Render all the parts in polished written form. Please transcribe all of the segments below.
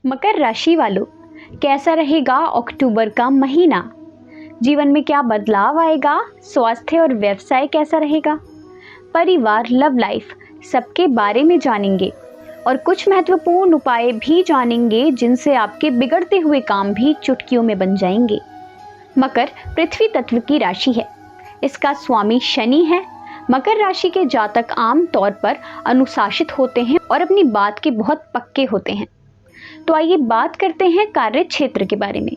मकर राशि वालों, कैसा रहेगा अक्टूबर का महीना? जीवन में क्या बदलाव आएगा? स्वास्थ्य और व्यवसाय कैसा रहेगा? परिवार, लव लाइफ, सबके बारे में जानेंगे और कुछ महत्वपूर्ण उपाय भी जानेंगे जिनसे आपके बिगड़ते हुए काम भी चुटकियों में बन जाएंगे। मकर पृथ्वी तत्व की राशि है। इसका स्वामी शनि है। मकर राशि के जातक आम तौर पर अनुशासित होते हैं और अपनी बात के बहुत पक्के होते हैं। तो आइए बात करते हैं कार्य क्षेत्र के बारे में।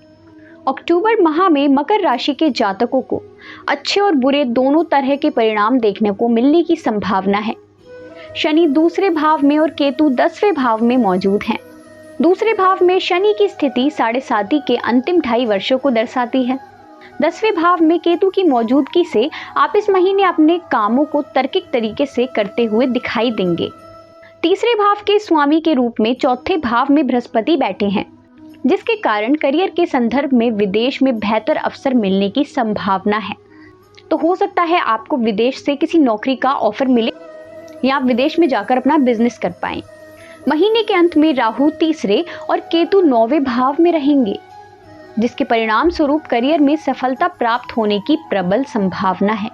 अक्टूबर माह में मकर राशि के जातकों को अच्छे और बुरे दोनों तरह के परिणाम देखने को मिलने की संभावना है। शनि दूसरे भाव में और केतु 10वें भाव में मौजूद हैं। दूसरे भाव में शनि की स्थिति 7.5 के अंतिम 2.5 वर्षों को दर्शाती है। 10वें भाव में केतु की मौजूदगी से आप इस महीने अपने कामों को तार्किक तरीके से करते हुए दिखाई देंगे। तीसरे भाव के स्वामी के रूप में चौथे भाव में बृहस्पति बैठे हैं, जिसके कारण करियर के संदर्भ में विदेश में बेहतर अवसर मिलने की संभावना है। तो हो सकता है आपको विदेश से किसी नौकरी का ऑफर मिले या आप विदेश में जाकर अपना बिजनेस कर पाएं। महीने के अंत में राहु तीसरे और केतु 9वें भाव में रहेंगे, जिसके परिणाम स्वरूप करियर में सफलता प्राप्त होने की प्रबल संभावना है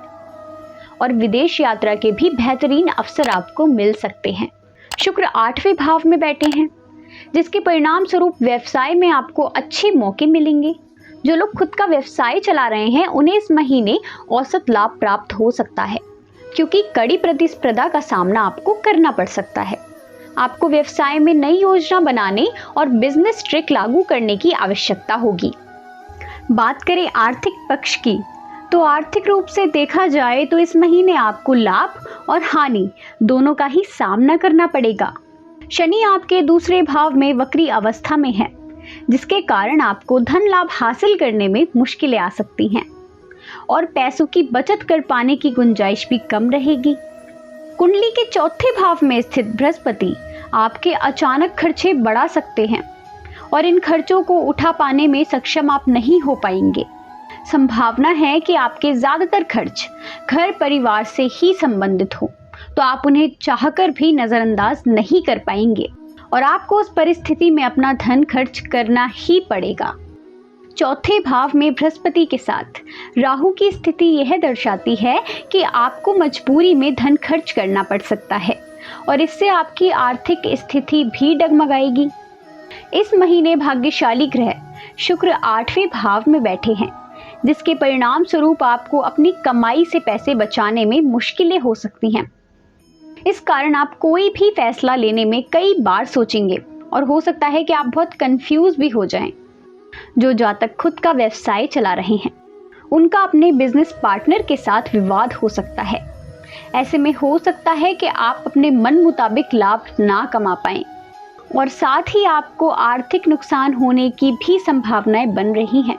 और विदेश यात्रा के भी बेहतरीन अवसर आपको मिल सकते हैं। शुक्र 8वें भाव में बैठे हैं, जिसके परिणाम स्वरूप व्यवसाय में आपको अच्छे मौके मिलेंगे। जो लोग खुद का व्यवसाय चला रहे हैं उन्हें इस महीने औसत लाभ प्राप्त हो सकता है, क्योंकि कड़ी प्रतिस्पर्धा का सामना आपको करना पड़ सकता है। आपको व्यवसाय में नई योजना बनाने और बिजनेस ट्रिक लागू करने की आवश्यकता होगी। बात करें आर्थिक पक्ष की, तो आर्थिक रूप से देखा जाए तो इस महीने आपको लाभ और हानि दोनों का ही सामना करना पड़ेगा। शनि आपके दूसरे भाव में वक्री अवस्था में है, जिसके कारण आपको धन लाभ हासिल करने में मुश्किलें आ सकती हैं और पैसों की बचत कर पाने की गुंजाइश भी कम रहेगी। कुंडली के चौथे भाव में स्थित बृहस्पति आपके अचानक खर्चे बढ़ा सकते हैं और इन खर्चों को उठा पाने में सक्षम आप नहीं हो पाएंगे। संभावना है कि आपके ज्यादातर खर्च घर परिवार से ही संबंधित हो, तो आप उन्हें चाहकर भी नजरअंदाज नहीं कर पाएंगे और आपको उस परिस्थिति में अपना धन खर्च करना ही पड़ेगा। चौथे भाव में बृहस्पति के साथ राहु की स्थिति यह दर्शाती है कि आपको मजबूरी में धन खर्च करना पड़ सकता है और इससे आपकी आर्थिक स्थिति भी डगमगाएगी। इस महीने भाग्यशाली ग्रह शुक्र 8वें भाव में बैठे हैं, जिसके परिणाम स्वरूप आपको अपनी कमाई से पैसे बचाने में मुश्किलें हो सकती हैं। इस कारण आप कोई भी फैसला लेने में कई बार सोचेंगे और हो सकता है कि आप बहुत कंफ्यूज भी हो जाएं। जो जातक खुद का व्यवसाय चला रहे हैं उनका अपने बिजनेस पार्टनर के साथ विवाद हो सकता है। ऐसे में हो सकता है कि आप अपने मन मुताबिक लाभ ना कमा पाएं और साथ ही आपको आर्थिक नुकसान होने की भी संभावनाएं बन रही हैं।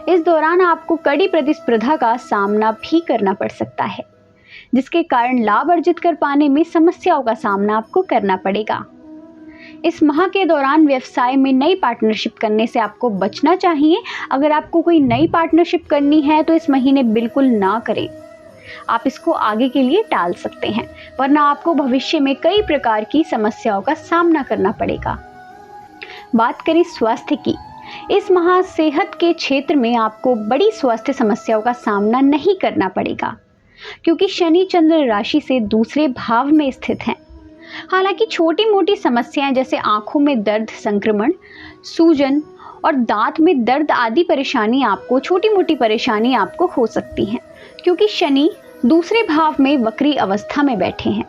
इस दौरान आपको कड़ी प्रतिस्पर्धा का सामना भी करना पड़ सकता है, जिसके कारण लाभ अर्जित कर पाने में समस्याओं का सामना आपको करना पड़ेगा। इस माह के दौरान व्यवसाय में नई पार्टनरशिप करने से आपको बचना चाहिए। अगर आपको कोई नई पार्टनरशिप करनी है तो इस महीने बिल्कुल ना करें। आप इसको आगे के लिए टाल सकते हैं, वरना आपको भविष्य में कई प्रकार की समस्याओं का सामना करना पड़ेगा। बात करें स्वास्थ्य की, इस माह सेहत के क्षेत्र में आपको बड़ी स्वास्थ्य समस्याओं का सामना नहीं करना पड़ेगा, क्योंकि शनि चंद्र राशि से दूसरे भाव में स्थित हैं। हालांकि छोटी मोटी समस्याएं जैसे आंखों में दर्द, संक्रमण, सूजन और दांत में दर्द आदि छोटी मोटी परेशानी आपको हो सकती हैं, क्योंकि शनि दूसरे भाव में वक्री अवस्था में बैठे हैं।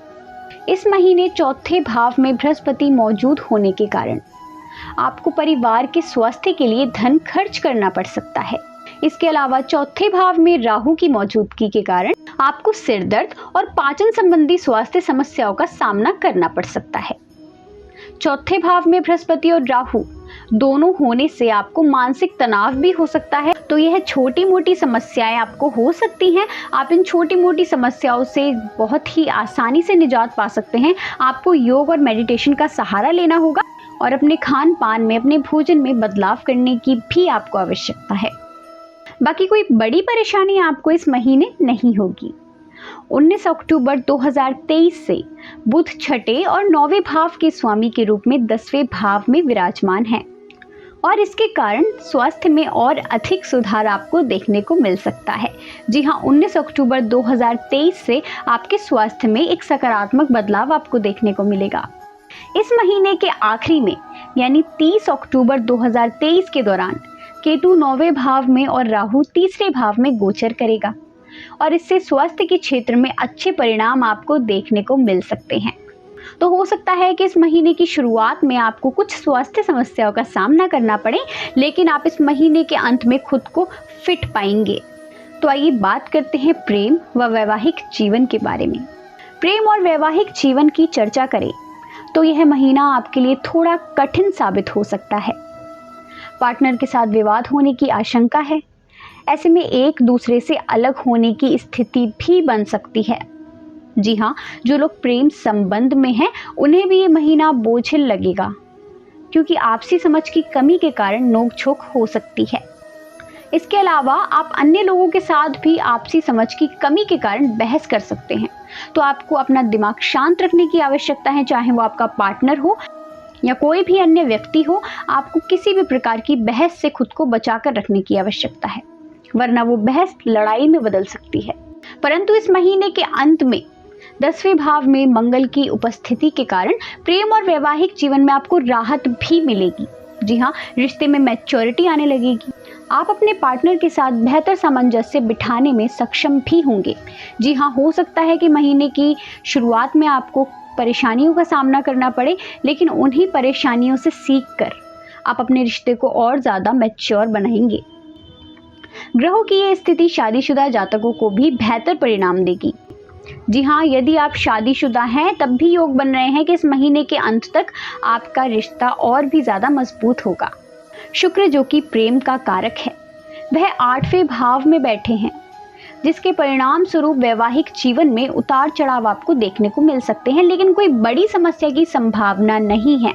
इस महीने चौथे भाव में बृहस्पति मौजूद होने के कारण आपको परिवार के स्वास्थ्य के लिए धन खर्च करना पड़ सकता है। इसके अलावा चौथे भाव में राहु की मौजूदगी के कारण आपको सिर दर्द और पाचन संबंधी स्वास्थ्य समस्याओं का सामना करना पड़ सकता है। चौथे भाव में बृहस्पति और राहु दोनों होने से आपको मानसिक तनाव भी हो सकता है। तो यह छोटी मोटी समस्याएं आपको हो सकती हैं। आप इन छोटी मोटी समस्याओं से बहुत ही आसानी से निजात पा सकते हैं। आपको योग और मेडिटेशन का सहारा लेना होगा और अपने खान पान में, अपने भोजन में बदलाव करने की भी आपको आवश्यकता है। बाकी कोई बड़ी परेशानी आपको इस महीने नहीं होगी। 19 अक्टूबर 2023 से बुध छठे और 9वें भाव के स्वामी के रूप में 10वें भाव में विराजमान है और इसके कारण स्वास्थ्य में और अधिक सुधार आपको देखने को मिल सकता है। जी हाँ, 19 अक्टूबर 2023 से आपके स्वास्थ्य में एक सकारात्मक बदलाव आपको देखने को मिलेगा। इस महीने के आखिरी में यानी 30 अक्टूबर 2023 के दौरान केतु 9वें भाव में और राहु तीसरे भाव में गोचर करेगा और इससे स्वास्थ्य के क्षेत्र में अच्छे परिणाम आपको देखने को मिल सकते हैं। तो हो सकता है कि इस महीने की शुरुआत में आपको कुछ स्वास्थ्य समस्याओं का सामना करना पड़े, लेकिन आप इस महीने के अंत में खुद को फिट पाएंगे। तो आइए बात करते हैं प्रेम व वैवाहिक जीवन के बारे में। प्रेम और वैवाहिक जीवन की चर्चा करें तो यह महीना आपके लिए थोड़ा कठिन साबित हो सकता है। पार्टनर के साथ विवाद होने की आशंका है। ऐसे में एक दूसरे से अलग होने की स्थिति भी बन सकती है। जी हाँ, जो लोग प्रेम संबंध में हैं उन्हें भी ये महीना बोझिल लगेगा, क्योंकि आपसी समझ की कमी के कारण नोक-झोंक हो सकती है। इसके अलावा आप अन्य लोगों के साथ भी आपसी समझ की कमी के कारण बहस कर सकते हैं। तो आपको अपना दिमाग शांत रखने की आवश्यकता है, चाहे वो आपका पार्टनर हो या कोई भी अन्य व्यक्ति हो। आपको किसी भी प्रकार की बहस से खुद को बचाकर रखने की आवश्यकता है, वरना वो बहस लड़ाई में बदल सकती है। परंतु इस महीने के अंत में 10वें भाव में मंगल की उपस्थिति के कारण प्रेम और वैवाहिक जीवन में आपको राहत भी मिलेगी। जी हाँ, रिश्ते में मैच्योरिटी आने लगेगी। आप अपने पार्टनर के साथ बेहतर सामंजस्य बिठाने में सक्षम भी होंगे। जी हाँ, हो सकता है कि महीने की शुरुआत में आपको परेशानियों का सामना करना पड़े, लेकिन उन्हीं परेशानियों से सीखकर आप अपने रिश्ते को और ज़्यादा मैच्योर बनाएंगे। ग्रहों की ये स्थिति शादीशुदा जातकों को भी बेहतर परिणाम देगी। जी हाँ, यदि आप शादीशुदा हैं तब भी योग बन रहे हैं कि इस महीने के अंत तक आपका रिश्ता और भी ज़्यादा मजबूत होगा। शुक्र, जो कि प्रेम का कारक है, वह 8वें भाव में बैठे हैं, जिसके परिणाम स्वरूप वैवाहिक जीवन में उतार चढ़ाव आपको देखने को मिल सकते हैं, लेकिन कोई बड़ी समस्या की संभावना नहीं है।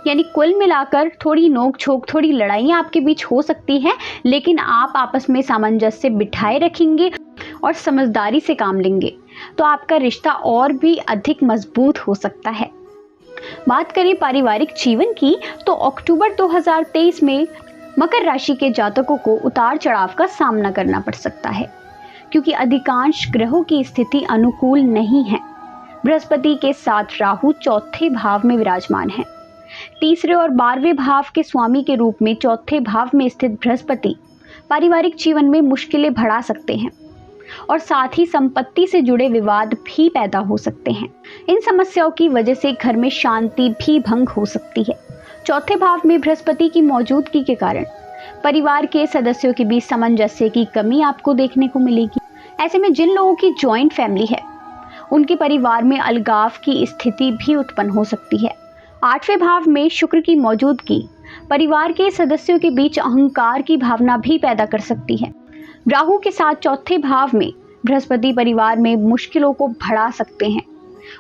यानी कुल मिलाकर थोड़ी नोक-झोंक, थोड़ी लड़ाइयाँ आपके बीच हो सकती हैं, लेकिन आप आपस में सामंजस्य बिठाए रखेंगे और समझदारी से काम लेंगे तो आपका रिश्ता और भी अधिक मजबूत हो सकता है। बात करें पारिवारिक जीवन की तो अक्टूबर 2023 में मकर राशि के जातकों को उतार चढ़ाव का सामना करना पड़ सकता है, क्योंकि अधिकांश ग्रहों की स्थिति अनुकूल नहीं है। बृहस्पति के साथ राहु चौथे भाव में विराजमान है। तीसरे और 12वें भाव के स्वामी के रूप में चौथे भाव में स्थित बृहस्पति पारिवारिक जीवन में मुश्किलें बढ़ा सकते हैं और साथ ही संपत्ति से जुड़े विवाद भी पैदा हो सकते हैं। इन समस्याओं की वजह से घर में शांति भी भंग हो सकती है। चौथे भाव में बृहस्पति की मौजूदगी के कारण परिवार के सदस्यों के बीच सामंजस्य की कमी आपको देखने को मिलेगी। ऐसे में जिन लोगों की जॉइंट फैमिली है उनके परिवार में अलगाव की स्थिति भी उत्पन्न हो सकती है। 8वें भाव में शुक्र की मौजूदगी परिवार के सदस्यों के बीच अहंकार की भावना भी पैदा कर सकती है। राहु के साथ चौथे भाव में बृहस्पति परिवार में मुश्किलों को बढ़ा सकते हैं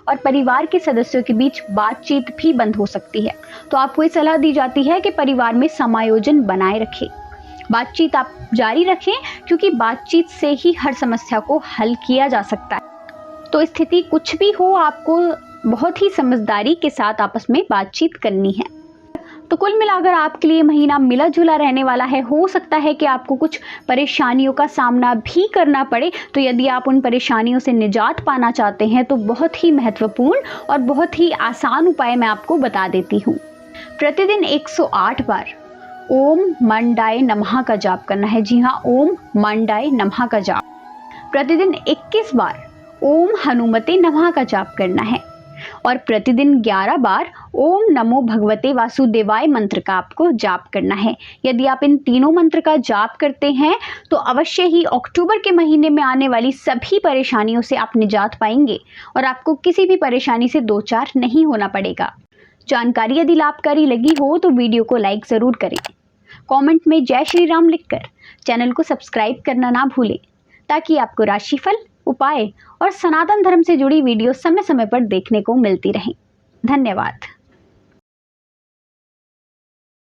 और परिवार के सदस्यों के बीच बातचीत भी बंद हो सकती है। तो आपको ये सलाह दी जाती है कि परिवार में समायोजन बनाए रखें, बातचीत आप जारी रखें, क्योंकि बातचीत से ही हर समस्या को हल किया जा सकता है। तो स्थिति कुछ भी हो, आपको बहुत ही समझदारी के साथ आपस में बातचीत करनी है। तो कुल मिलाकर आपके लिए महीना मिला जुला रहने वाला है। हो सकता है कि आपको कुछ परेशानियों का सामना भी करना पड़े। तो यदि आप उन परेशानियों से निजात पाना चाहते हैं तो बहुत ही महत्वपूर्ण और बहुत ही आसान उपाय मैं आपको बता देती हूँ। प्रतिदिन 108 बार ओम मंडाय नमः का जाप करना है। जी हाँ, ओम मंडाय नमः का जाप। प्रतिदिन 21 बार ओम हनुमते नमः का जाप करना है और प्रतिदिन 11 बार ओम नमो भगवते वासुदेवाय मंत्र का आपको जाप करना है। यदि आप इन तीनों मंत्र का जाप करते हैं तो अवश्य ही अक्टूबर के महीने में आने वाली सभी परेशानियों से आप निजात पाएंगे और आपको किसी भी परेशानी से दो चार नहीं होना पड़ेगा। जानकारी यदि लाभकारी लगी हो तो वीडियो को लाइक ज़रूर करें। कमेंट में जय श्री राम लिखकर चैनल को सब्सक्राइब करना ना भूलें, ताकि आपको राशिफल, उपाय और सनातन धर्म से जुड़ी वीडियो समय समय पर देखने को मिलती रहें। धन्यवाद।